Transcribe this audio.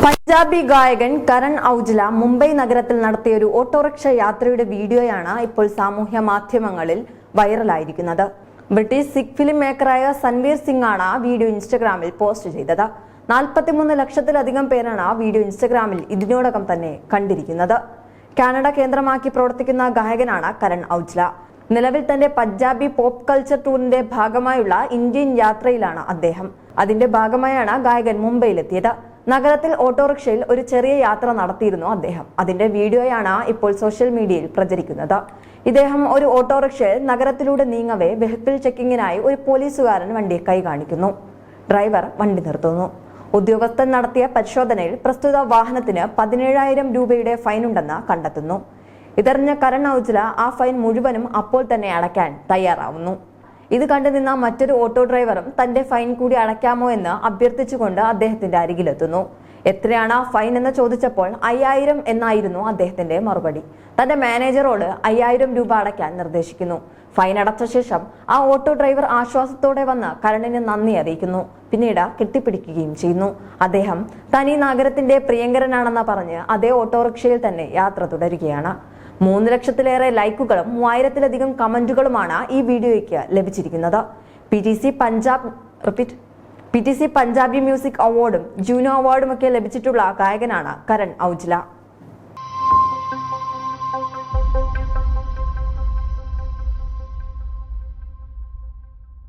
പഞ്ചാബി ഗായകൻ കരൺ ഔജ്ല മുംബൈ നഗരത്തിൽ നടത്തിയ ഒരു ഓട്ടോറിക്ഷ യാത്രയുടെ വീഡിയോയാണ് ഇപ്പോൾ സാമൂഹ്യ മാധ്യമങ്ങളിൽ വൈറലായിരിക്കുന്നത്. ബ്രിട്ടീഷ് സിഖ് ഫിലിം മേക്കറായ സൻവീർ സിംഗ് ആണ് ആ വീഡിയോ ഇൻസ്റ്റഗ്രാമിൽ പോസ്റ്റ് ചെയ്തത്. 43 ലക്ഷത്തിലധികം പേരാണ് ആ വീഡിയോ ഇൻസ്റ്റഗ്രാമിൽ ഇതിനോടകം തന്നെ കണ്ടിരിക്കുന്നത്. കാനഡ കേന്ദ്രമാക്കി പ്രവർത്തിക്കുന്ന ഗായകനാണ് കരൺ ഔജ്ല. നിലവിൽ തന്റെ പഞ്ചാബി പോപ്പ് കൾച്ചർ ടൂറിന്റെ ഭാഗമായുള്ള ഇന്ത്യൻ യാത്രയിലാണ് അദ്ദേഹം. അതിന്റെ ഭാഗമായാണ് ഗായകൻ മുംബൈയിലെത്തിയത്. നഗരത്തിൽ ഓട്ടോറിക്ഷയിൽ ഒരു ചെറിയ യാത്ര നടത്തിയിരുന്നു അദ്ദേഹം. അതിന്റെ വീഡിയോയാണ് ഇപ്പോൾ സോഷ്യൽ മീഡിയയിൽ പ്രചരിക്കുന്നത്. ഇദ്ദേഹം ഒരു ഓട്ടോറിക്ഷയിൽ നഗരത്തിലൂടെ നീങ്ങവേ വെഹിക്കിൾ ചെക്കിങ്ങിനായി ഒരു പോലീസുകാരൻ വണ്ടിയെ കൈ കാണിക്കുന്നു. ഡ്രൈവർ വണ്ടി നിർത്തുന്നു. ഉദ്യോഗസ്ഥൻ നടത്തിയ പരിശോധനയിൽ പ്രസ്തുത വാഹനത്തിന് 17,000 രൂപയുടെ ഫൈനുണ്ടെന്ന് കണ്ടെത്തുന്നു. ഇതറിഞ്ഞ കരൺ ഔജ്ല ആ ഫൈൻ മുഴുവനും അപ്പോൾ തന്നെ അടയ്ക്കാൻ തയ്യാറാവുന്നു. ഇത് കണ്ടു നിന്ന മറ്റൊരു ഓട്ടോ ഡ്രൈവറും തന്റെ ഫൈൻ കൂടി അടയ്ക്കാമോ എന്ന് അഭ്യർത്ഥിച്ചുകൊണ്ട് അദ്ദേഹത്തിന്റെ അരികിലെത്തുന്നു. എത്രയാണ് ആ ഫൈൻ എന്ന് ചോദിച്ചപ്പോൾ 5,000 എന്നായിരുന്നു അദ്ദേഹത്തിന്റെ മറുപടി. തന്റെ മാനേജറോട് 5,000 രൂപ അടയ്ക്കാൻ നിർദ്ദേശിക്കുന്നു. ഫൈൻ അടച്ച ശേഷം ആ ഓട്ടോ ഡ്രൈവർ ആശ്വാസത്തോടെ വന്ന് കരണിന് നന്ദി അറിയിക്കുന്നു. പിന്നീട് കെട്ടിപ്പിടിക്കുകയും ചെയ്യുന്നു. അദ്ദേഹം തനി നഗരത്തിന്റെ പ്രിയങ്കരനാണെന്ന് പറഞ്ഞ് അതേ ഓട്ടോറിക്ഷയിൽ തന്നെ യാത്ര തുടരുകയാണ്. 3 ലക്ഷത്തിലേറെ ലൈക്കുകളും 3000-ലധികം കമന്റുകളുമാണ് ഈ വീഡിയോയ്ക്ക് ലഭിച്ചിരിക്കുന്നത്. PTC പഞ്ചാബി മ്യൂസിക് അവാർഡും ജൂനോ അവാർഡുമൊക്കെ ലഭിച്ചിട്ടുള്ള ഗായകനാണ് കരൺ ഔജ്ല.